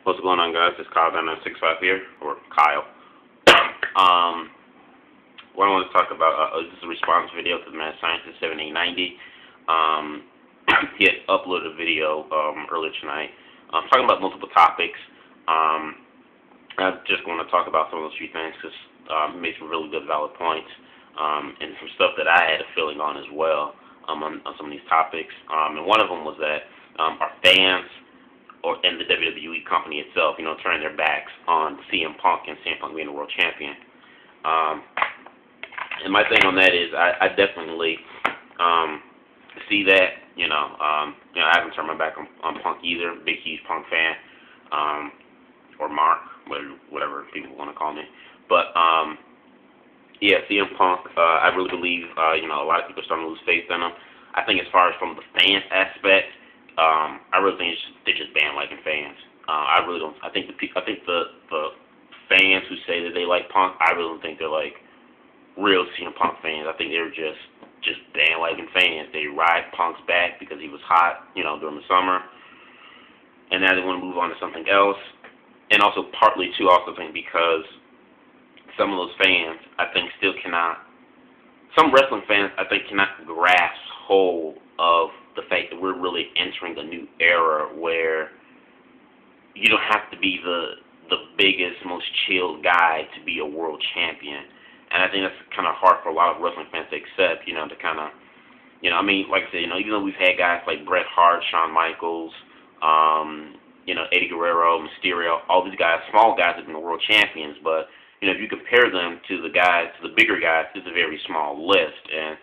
What's going on, guys? It's Kyle965 here, or Kyle. What I want to talk about is a response video to TheMadScientist7890. He had uploaded a video earlier tonight talking about multiple topics. I'm just going to talk about some of those few things because he made some really good, valid points and some stuff that I had a feeling on as well on some of these topics. And one of them was that our fans and the WWE company itself, turning their backs on CM Punk and CM Punk being the world champion. And my thing on that is, I definitely see that. I haven't turned my back on Punk either. Big, huge Punk fan, or Mark, whatever people want to call me. But yeah, CM Punk, I really believe a lot of people are starting to lose faith in him. I think as far as from the fans aspect, I really think they're just bandwagon fans. I really don't. I think the fans who say that they like Punk, I really don't think they're like real CM Punk fans. I think they're just bandwagon fans. They ride Punk's back because he was hot, during the summer, and now they want to move on to something else. And also partly too, also think because some of those fans, I think, still cannot. Some wrestling fans, I think, cannot grasp hold of the fact that we're really entering a new era where you don't have to be the biggest, most chilled guy to be a world champion. And I think that's kind of hard for a lot of wrestling fans to accept, to kind of, like I said, even though we've had guys like Bret Hart, Shawn Michaels, Eddie Guerrero, Mysterio, all these guys, small guys have been the world champions, but, if you compare them to the bigger guys, it's a very small list. And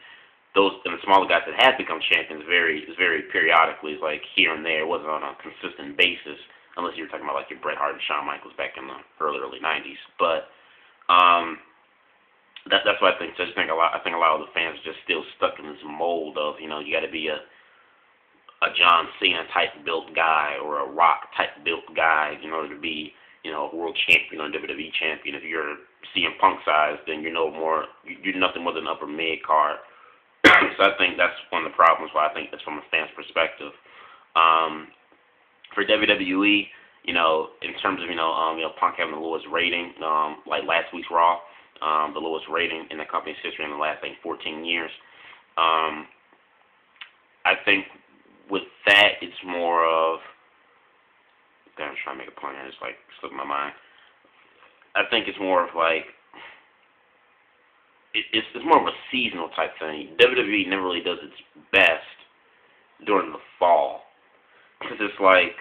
the smaller guys that have become champions is very periodically. It's like here and there. It wasn't on a consistent basis, unless you were talking about like your Bret Hart and Shawn Michaels back in the early 90s. But that's what I think. So I think a lot of the fans are just still stuck in this mold of you got to be a John Cena type built guy or a Rock type built guy in order to be a world champion or WWE champion. If you're CM Punk size, then you're nothing more than upper mid card. So I think that's one of the problems. Why I think that's from a fan's perspective. For WWE, in terms of Punk having the lowest rating, like last week's Raw, the lowest rating in the company's history in the last 14 years. I think with that, it's more of. I'm trying to make a point here. It's like slipping my mind. I think it's more of like. It's more of a seasonal type thing. WWE never really does its best during the fall because it's like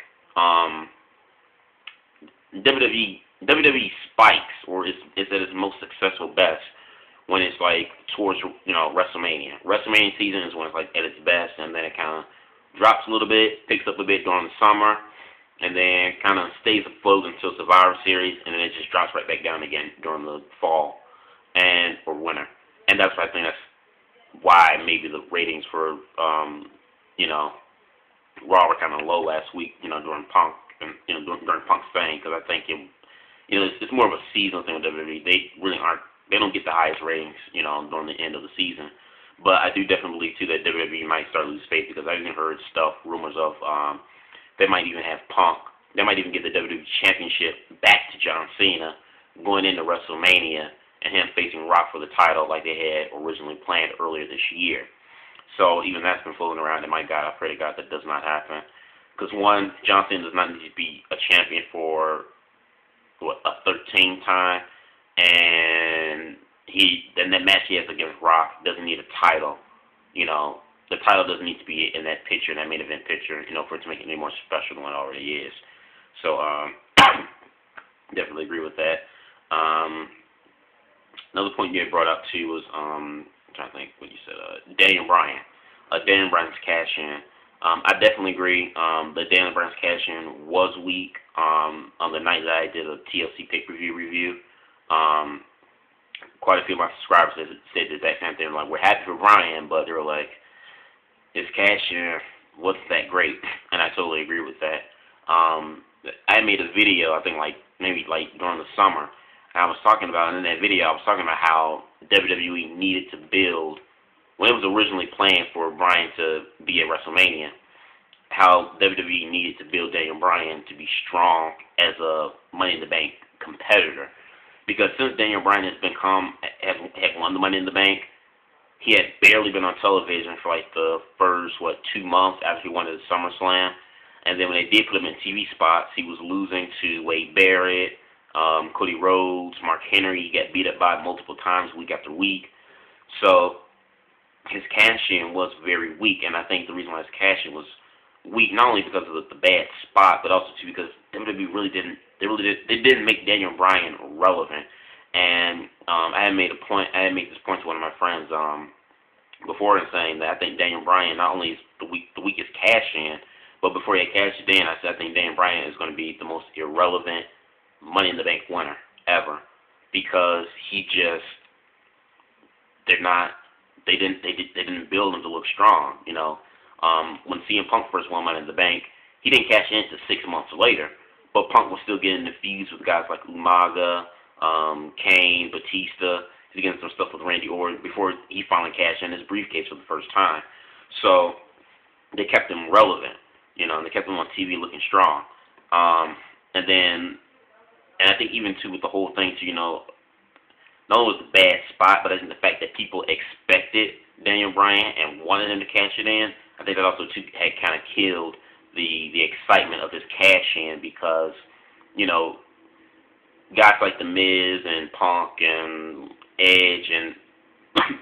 WWE spikes or is at its most successful best when it's like towards WrestleMania. WrestleMania season is when it's like at its best, and then it kind of drops a little bit, picks up a bit during the summer, and then kind of stays afloat until Survivor Series, and then it just drops right back down again during the fall or winter. And that's why I think that's why maybe the ratings for Raw were kind of low last week, during Punk and during Punk's thing, because I think it's more of a seasonal thing with WWE. They don't get the highest ratings, during the end of the season. But I do definitely believe too that WWE might start to lose faith because I even heard rumors of they might even have Punk. They might even get the WWE Championship back to John Cena going into WrestleMania and him facing Rock for the title like they had originally planned earlier this year. So even that's been floating around. And my God, I pray to God that does not happen. Because one, John Cena does not need to be a champion for a 13th time, and that match he has against Rock doesn't need a title. The title doesn't need to be in that picture, in that main event picture, for it to make it any more special than what it already is. So definitely agree with that. Another point you had brought up too was I'm trying to think what you said. Daniel Bryan. Daniel Bryan's cash-in. I definitely agree that Daniel Bryan's cash-in was weak on the night that I did a TLC pay-per-view review. Quite a few of my subscribers said the exact same thing. Like, we're happy for Bryan, but they were like, his cash-in wasn't that great. And I totally agree with that. I made a video, I think maybe during the summer. I was talking about, and in that video, I was talking about how WWE needed to build, when it was originally planned for Bryan to be at WrestleMania, how WWE needed to build Daniel Bryan to be strong as a Money in the Bank competitor. Because since Daniel Bryan had won the Money in the Bank, he had barely been on television for like the first 2 months after he won the SummerSlam, and then when they did put him in TV spots, he was losing to Wade Barrett, Cody Rhodes, Mark Henry. He got beat up by multiple times week after week. So his cash-in was very weak, and I think the reason why his cash-in was weak, not only because of the bad spot, but also too because WWE really didn't make Daniel Bryan relevant. And I had made this point to one of my friends before, in saying that I think Daniel Bryan not only is the weakest cash-in, but before he had cashed it in, I said I think Daniel Bryan is going to be the most irrelevant Money in the Bank winner ever, because they didn't build him to look strong. You know, when CM Punk first won Money in the Bank, he didn't cash in until 6 months later, but Punk was still getting the feuds with guys like Umaga, Kane, Batista. He's getting some stuff with Randy Orton before he finally cashed in his briefcase for the first time. So they kept him relevant, you know, and they kept him on TV looking strong. And I think even too with the whole thing too, you know, not only was it a bad spot, but I think the fact that people expected Daniel Bryan and wanted him to cash it in, I think that also too had kind of killed the excitement of his cash in, because, you know, guys like The Miz and Punk and Edge and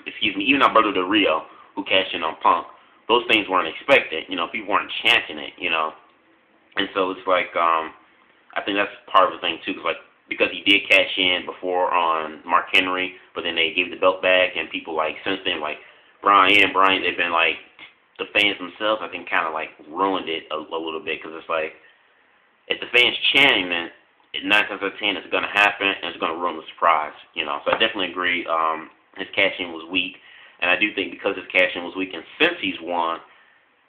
excuse me, even Alberto Del Rio, who cashed in on Punk, those things weren't expected. You know, people weren't chanting it, you know. And so it's like, I think that's part of the thing too, because he did cash in before on Mark Henry, but then they gave the belt back, and people like since then, like Bryan, they've been like, the fans themselves, I think, kind of like ruined it a little bit, because it's like, if the fans chanting, then 9 times out of 10 it's going to happen, and it's going to ruin the surprise, you know. So I definitely agree. His cash-in was weak, and I do think because his cash-in was weak, and since he's won,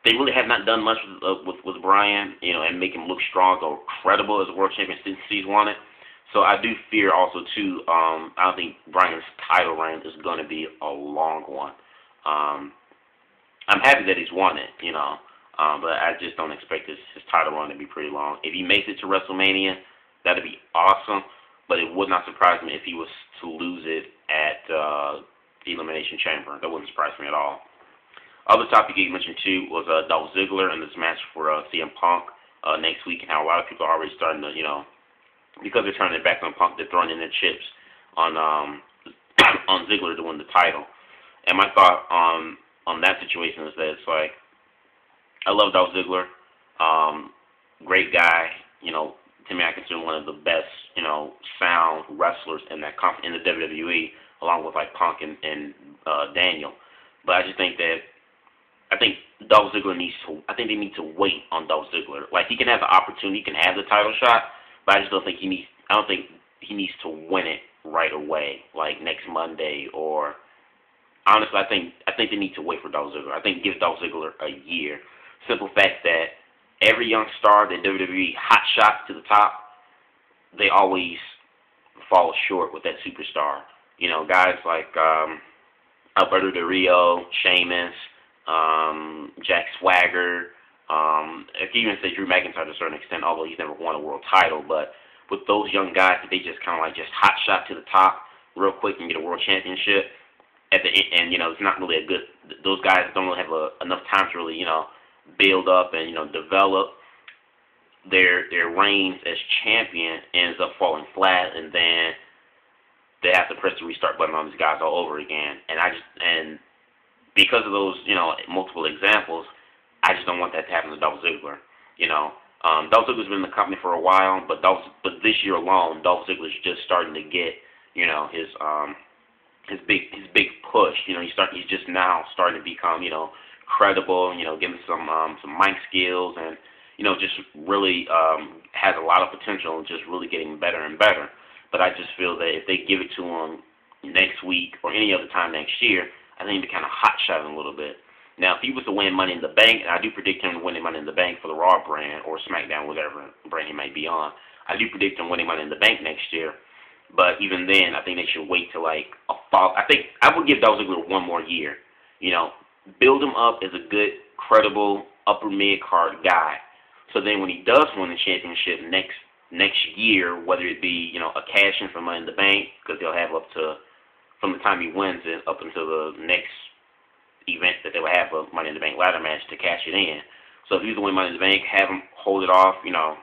they really have not done much with Bryan, you know, and make him look strong or credible as a world champion since he's won it. So I do fear also too. I don't think Bryan's title reign is going to be a long one. I'm happy that he's won it, you know, but I just don't expect his title run to be pretty long. If he makes it to WrestleMania, that'd be awesome, but it would not surprise me if he was to lose it at the Elimination Chamber. That wouldn't surprise me at all. Other topic you mentioned too was Dolph Ziggler and this match for CM Punk next week, and how a lot of people are already starting to, you know, because they're turning their back on Punk, they're throwing in their chips on on Ziggler to win the title. And my thought on that situation is that it's like, I love Dolph Ziggler, great guy, you know. To me, I consider him one of the best, you know, sound wrestlers in the WWE, along with like Punk and Daniel. But I just think that Dolph Ziggler they need to wait on Dolph Ziggler. Like, he can have the opportunity, he can have the title shot, but I just don't think he needs to win it right away, like next Monday. Or honestly, I think they need to wait for Dolph Ziggler. I think give Dolph Ziggler a year. Simple fact that every young star that WWE hot shots to the top, they always fall short with that superstar. You know, guys like Alberto Del Rio, Sheamus, Jack Swagger, I can even say Drew McIntyre to a certain extent, although he's never won a world title. But with those young guys, they just kind of like just hot shot to the top real quick and get a world championship at the end. And, you know, it's not really a good, those guys don't really have enough time to really, you know, build up and, you know, develop. Their reigns as champion ends up falling flat, and then they have to press the restart button on these guys all over again. And because of those, you know, multiple examples, I just don't want that to happen to Dolph Ziggler. You know, Dolph Ziggler's been in the company for a while, but this year alone, Dolph Ziggler's just starting to get, you know, his big push. You know, he's just now starting to become, you know, credible. You know, getting some mic skills, and, you know, just really has a lot of potential and just really getting better and better. But I just feel that if they give it to him next week or any other time next year, I think they kind of hot shot him a little bit. Now, if he was to win Money in the Bank, and I do predict him winning Money in the Bank for the Raw brand or SmackDown, whatever brand he might be on, I do predict him winning Money in the Bank next year. But even then, I think they should wait till like a fall. I think I would give Dolph Ziggler one more year. You know, build him up as a good, credible upper mid-card guy. So then when he does win the championship next year, whether it be, you know, a cash-in for Money in the Bank, because they'll have up to, from the time he wins it up until the next event that they will have a Money in the Bank ladder match to cash it in. So if he's the win Money in the Bank, have him hold it off, you know,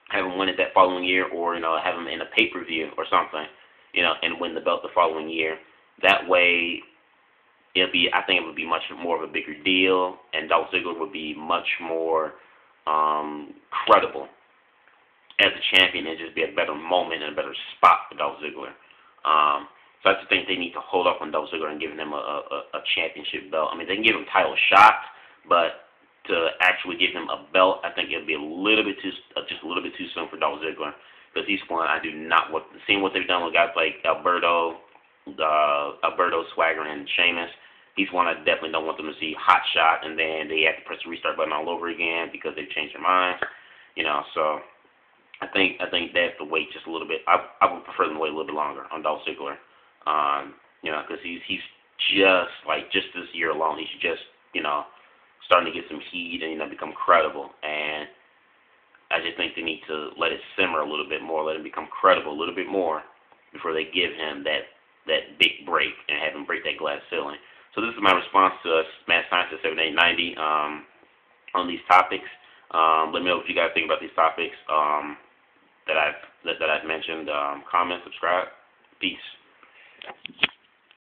have him win it that following year, or, you know, have him in a pay-per-view or something, you know, and win the belt the following year. That way, I think it would be much more of a bigger deal, and Dolph Ziggler would be much more credible as a champion, and just be a better moment and a better spot for Dolph Ziggler. So I just think they need to hold off on Dolph Ziggler and giving him a championship belt. I mean, they can give him title shots, but to actually give him a belt, I think it'll be a little bit too, just a little bit too soon for Dolph Ziggler, because he's one I do not want. Seeing what they've done with guys like Alberto, Swagger, and Sheamus, he's one I definitely don't want them to see hot shot, and then they have to press the restart button all over again because they've changed their minds. You know, so I think they have to wait just a little bit. I would prefer them to wait a little bit longer on Dolph Ziggler. You know, because he's just this year alone, he's just, you know, starting to get some heat and, you know, become credible. And I just think they need to let it simmer a little bit more, let him become credible a little bit more before they give him that big break and have him break that glass ceiling. So this is my response to TheMadScientist7890 on these topics. Let me know what you guys think about these topics that I've mentioned. Comment, subscribe. Peace.